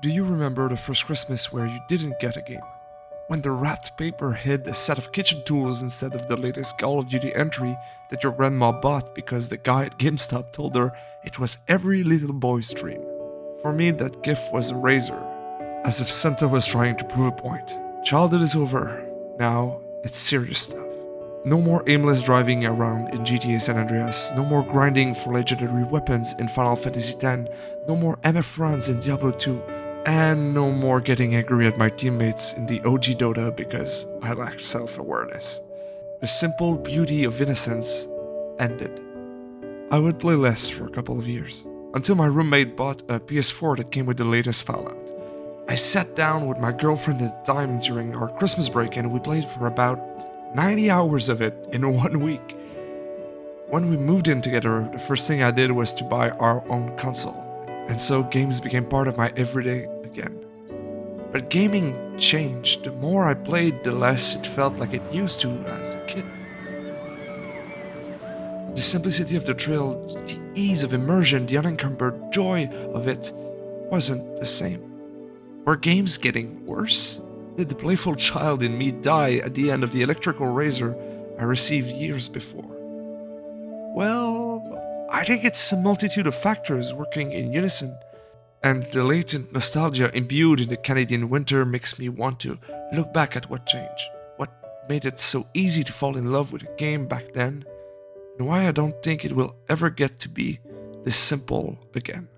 Do you remember the first Christmas where you didn't get a game? When the wrapped paper hid a set of kitchen tools instead of the latest Call of Duty entry that your grandma bought because the guy at GameStop told her it was every little boy's dream. For me, that gift was a razor, as if Santa was trying to prove a point. Childhood is over. Now, it's serious stuff. No more aimless driving around in GTA San Andreas, no more grinding for legendary weapons in Final Fantasy X, no more MF runs in Diablo 2, and no more getting angry at my teammates in the OG Dota because I lacked self-awareness. The simple beauty of innocence ended. I would play less for a couple of years, until my roommate bought a PS4 that came with the latest Fallout. I sat down with my girlfriend at the time during our Christmas break and we played for about 90 hours of it in 1 week. When we moved in together, the first thing I did was to buy our own console, and so games became part of my everyday again. But gaming changed. The more I played, the less it felt like it used to as a kid. The simplicity of the thrill, the ease of immersion, the unencumbered joy of it wasn't the same. Were games getting worse? Did the playful child in me die at the end of the electrical razor I received years before? Well, I think it's a multitude of factors working in unison, and the latent nostalgia imbued in the Canadian winter makes me want to look back at what changed, what made it so easy to fall in love with a game back then, and why I don't think it will ever get to be this simple again.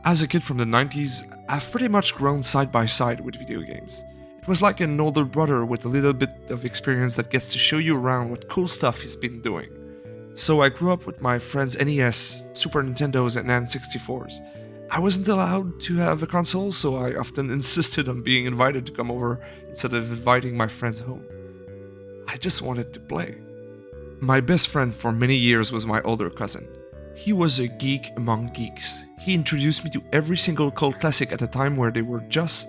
As a kid from the 90s, I've pretty much grown side by side with video games. It was like an older brother with a little bit of experience that gets to show you around what cool stuff he's been doing. So I grew up with my friends' NES, Super Nintendos, and N64s. I wasn't allowed to have a console, so I often insisted on being invited to come over instead of inviting my friends home. I just wanted to play. My best friend for many years was my older cousin. He was a geek among geeks. He introduced me to every single cult classic at a time where they were just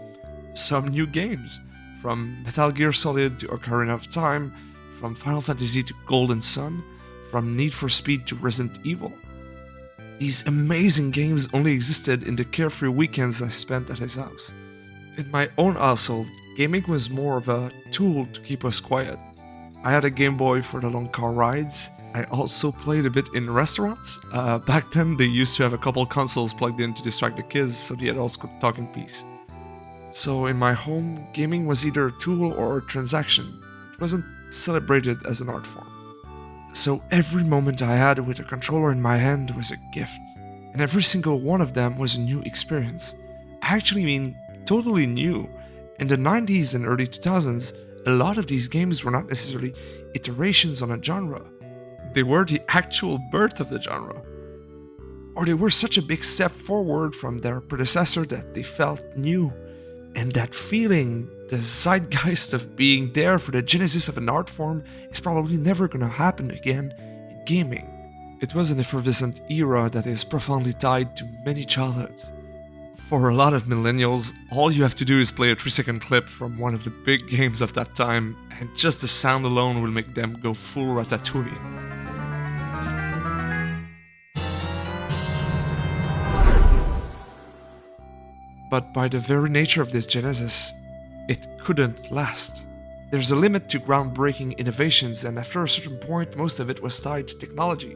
some new games. From Metal Gear Solid to Ocarina of Time, from Final Fantasy to Golden Sun, from Need for Speed to Resident Evil. These amazing games only existed in the carefree weekends I spent at his house. In my own household, gaming was more of a tool to keep us quiet. I had a Game Boy for the long car rides. I also played a bit in restaurants. Back then, they used to have a couple consoles plugged in to distract the kids so the adults could talk in peace. So in my home, gaming was either a tool or a transaction. It wasn't celebrated as an art form. So every moment I had with a controller in my hand was a gift. And every single one of them was a new experience. I actually mean totally new. In the 90s and early 2000s, a lot of these games were not necessarily iterations on a genre. They were the actual birth of the genre. Or they were such a big step forward from their predecessor that they felt new. And that feeling, the zeitgeist of being there for the genesis of an art form, is probably never gonna happen again in gaming. It was an effervescent era that is profoundly tied to many childhoods. For a lot of millennials, all you have to do is play a 3-second clip from one of the big games of that time, and just the sound alone will make them go full ratatouille. But by the very nature of this genesis, it couldn't last. There's a limit to groundbreaking innovations, and after a certain point, most of it was tied to technology.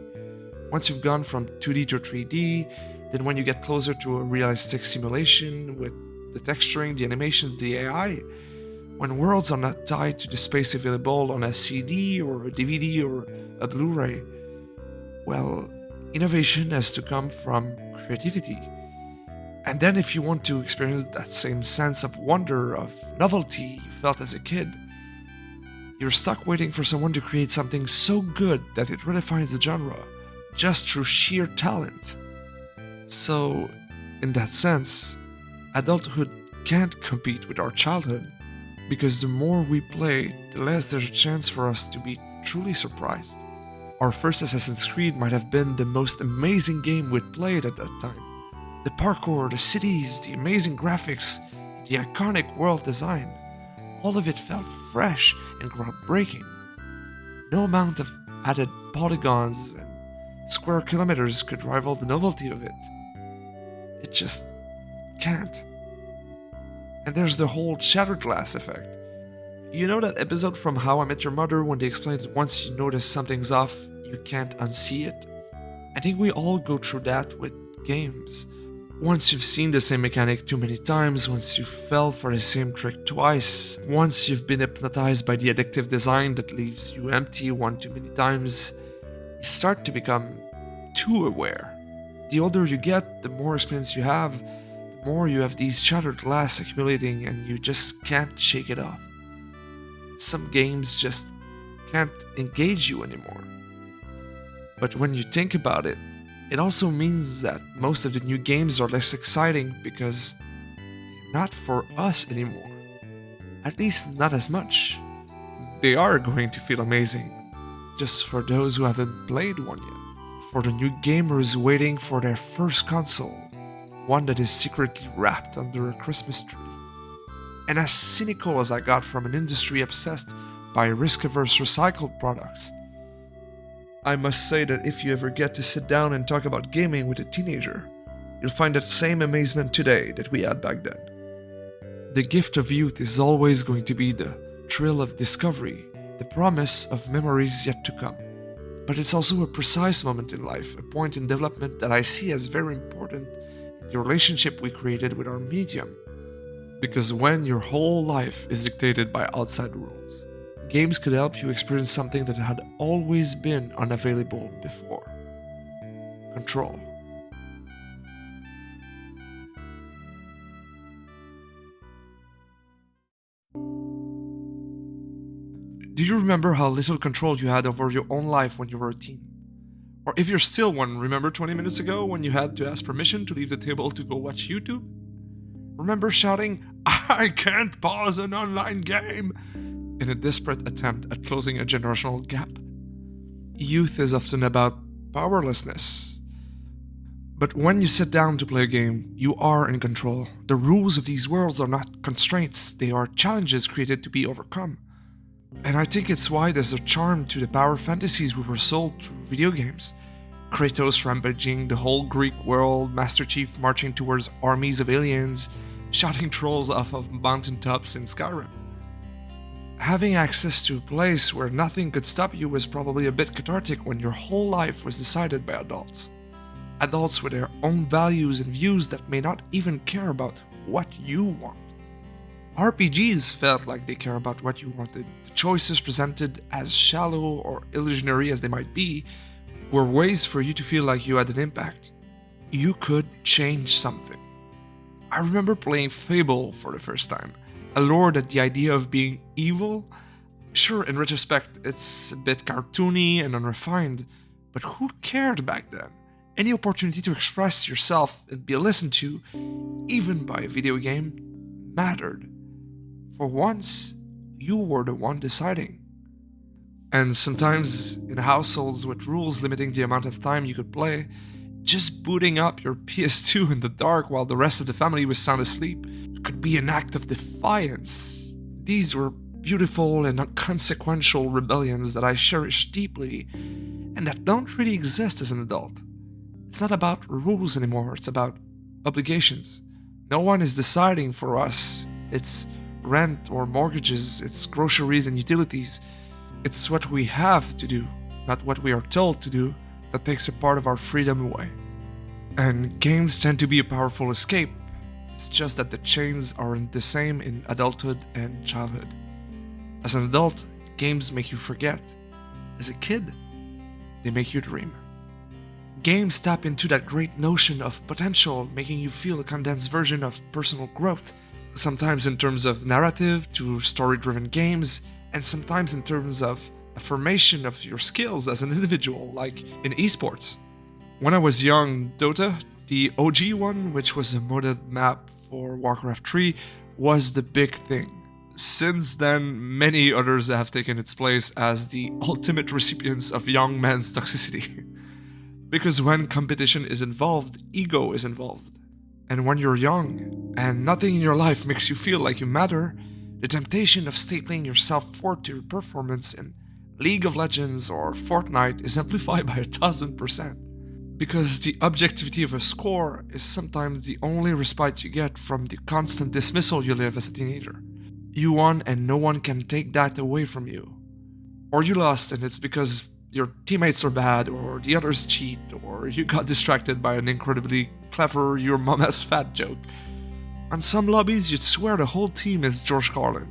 Once you've gone from 2D to 3D, then when you get closer to a realistic simulation with the texturing, the animations, the AI, when worlds are not tied to the space available on a CD or a DVD or a Blu-ray, well, innovation has to come from creativity. And then if you want to experience that same sense of wonder, of novelty you felt as a kid, you're stuck waiting for someone to create something so good that it redefines the genre, just through sheer talent. So, in that sense, adulthood can't compete with our childhood, because the more we play, the less there's a chance for us to be truly surprised. Our first Assassin's Creed might have been the most amazing game we'd played at that time. The parkour, the cities, the amazing graphics, the iconic world design, all of it felt fresh and groundbreaking. No amount of added polygons and square kilometers could rival the novelty of it. It just can't. And there's the whole shattered glass effect. You know that episode from How I Met Your Mother when they explain that once you notice something's off, you can't unsee it? I think we all go through that with games. Once you've seen the same mechanic too many times, once you fell for the same trick twice, once you've been hypnotized by the addictive design that leaves you empty one too many times, you start to become too aware. The older you get, the more experience you have, the more you have these shattered glass accumulating and you just can't shake it off. Some games just can't engage you anymore. But when you think about it, it also means that most of the new games are less exciting because they're not for us anymore. At least not as much. They are going to feel amazing, just for those who haven't played one yet. For the new gamers waiting for their first console, one that is secretly wrapped under a Christmas tree. And as cynical as I got from an industry obsessed by risk-averse recycled products, I must say that if you ever get to sit down and talk about gaming with a teenager, you'll find that same amazement today that we had back then. The gift of youth is always going to be the thrill of discovery, the promise of memories yet to come. But it's also a precise moment in life, a point in development that I see as very important in the relationship we created with our medium. Because when your whole life is dictated by outside rules, games could help you experience something that had always been unavailable before. Control. Do you remember how little control you had over your own life when you were a teen? Or if you're still one, remember 20 minutes ago when you had to ask permission to leave the table to go watch YouTube? Remember shouting, "I can't pause an online game!" in a desperate attempt at closing a generational gap? Youth is often about powerlessness. But when you sit down to play a game, you are in control. The rules of these worlds are not constraints, they are challenges created to be overcome. And I think it's why there's a charm to the power fantasies we were sold through video games. Kratos rampaging the whole Greek world, Master Chief marching towards armies of aliens, shouting trolls off of mountaintops in Skyrim. Having access to a place where nothing could stop you was probably a bit cathartic when your whole life was decided by adults. Adults with their own values and views that may not even care about what you want. RPGs felt like they care about what you wanted. The choices presented, as shallow or illusionary as they might be, were ways for you to feel like you had an impact. You could change something. I remember playing Fable for the first time, allured at the idea of being evil. Sure, in retrospect, it's a bit cartoony and unrefined, but who cared back then? Any opportunity to express yourself and be listened to, even by a video game, mattered. For once, you were the one deciding. And sometimes, in households with rules limiting the amount of time you could play, just booting up your PS2 in the dark while the rest of the family was sound asleep could be an act of defiance. These were beautiful and inconsequential rebellions that I cherish deeply, and that don't really exist as an adult. It's not about rules anymore, it's about obligations. No one is deciding for us. It's rent or mortgages, it's groceries and utilities. It's what we have to do, not what we are told to do, that takes a part of our freedom away. And games tend to be a powerful escape. It's just that the chains aren't the same in adulthood and childhood. As an adult, games make you forget. As a kid, they make you dream. Games tap into that great notion of potential, making you feel a condensed version of personal growth, sometimes in terms of narrative to story-driven games, and sometimes in terms of affirmation of your skills as an individual, like in esports. When I was young, Dota, the OG one, which was a modded map for Warcraft 3, was the big thing. Since then, many others have taken its place as the ultimate recipients of young man's toxicity. Because when competition is involved, ego is involved. And when you're young, and nothing in your life makes you feel like you matter, the temptation of stapling your self-worth to your performance and League of Legends or Fortnite is amplified by 1000%. Because the objectivity of a score is sometimes the only respite you get from the constant dismissal you live as a teenager. You won and no one can take that away from you. Or you lost and it's because your teammates are bad, or the others cheat, or you got distracted by an incredibly clever "your mom has fat" joke. On some lobbies, you'd swear the whole team is George Carlin.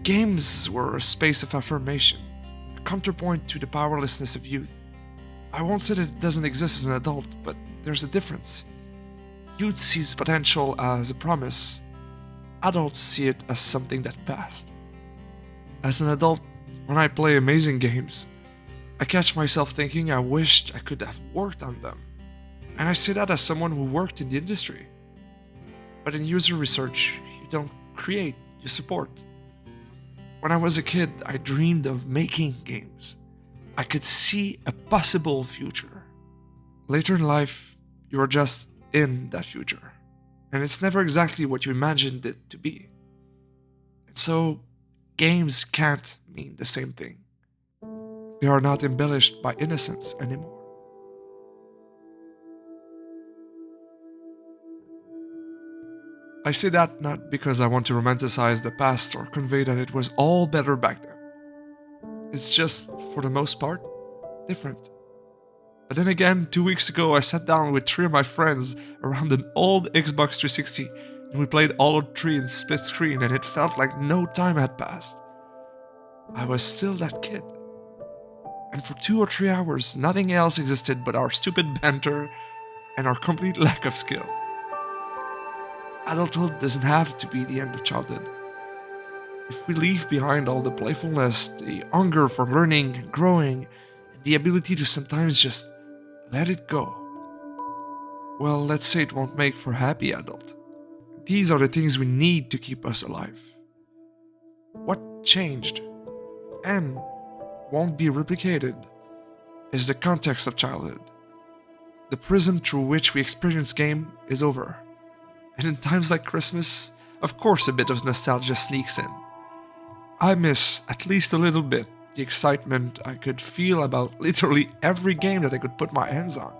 Games were a space of affirmation, a counterpoint to the powerlessness of youth. I won't say that it doesn't exist as an adult, but there's a difference. Youth sees potential as a promise. Adults see it as something that passed. As an adult, when I play amazing games, I catch myself thinking I wished I could have worked on them. And I say that as someone who worked in the industry. But in user research, you don't create, you support. When I was a kid, I dreamed of making games. I could see a possible future. Later in life, you are just in that future. And it's never exactly what you imagined it to be. And so, games can't mean the same thing. They are not embellished by innocence anymore. I say that not because I want to romanticize the past or convey that it was all better back then. It's just, for the most part, different. But then again, 2 weeks ago I sat down with 3 of my friends around an old Xbox 360 and we played all of 3 in split screen and it felt like no time had passed. I was still that kid. And for 2 or 3 hours, nothing else existed but our stupid banter and our complete lack of skill. Adulthood doesn't have to be the end of childhood. If we leave behind all the playfulness, the hunger for learning and growing, and the ability to sometimes just let it go, well, let's say it won't make for a happy adult. These are the things we need to keep us alive. What changed and won't be replicated is the context of childhood. The prism through which we experience game is over. And in times like Christmas, of course a bit of nostalgia sneaks in. I miss, at least a little bit, the excitement I could feel about literally every game that I could put my hands on.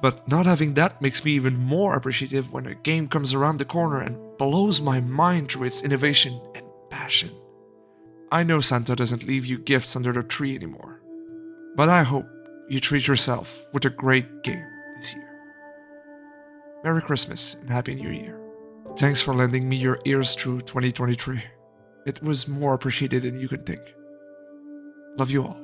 But not having that makes me even more appreciative when a game comes around the corner and blows my mind through its innovation and passion. I know Santa doesn't leave you gifts under the tree anymore, but I hope you treat yourself with a great game this year. Merry Christmas and Happy New Year. Thanks for lending me your ears through 2023. It was more appreciated than you could think. Love you all.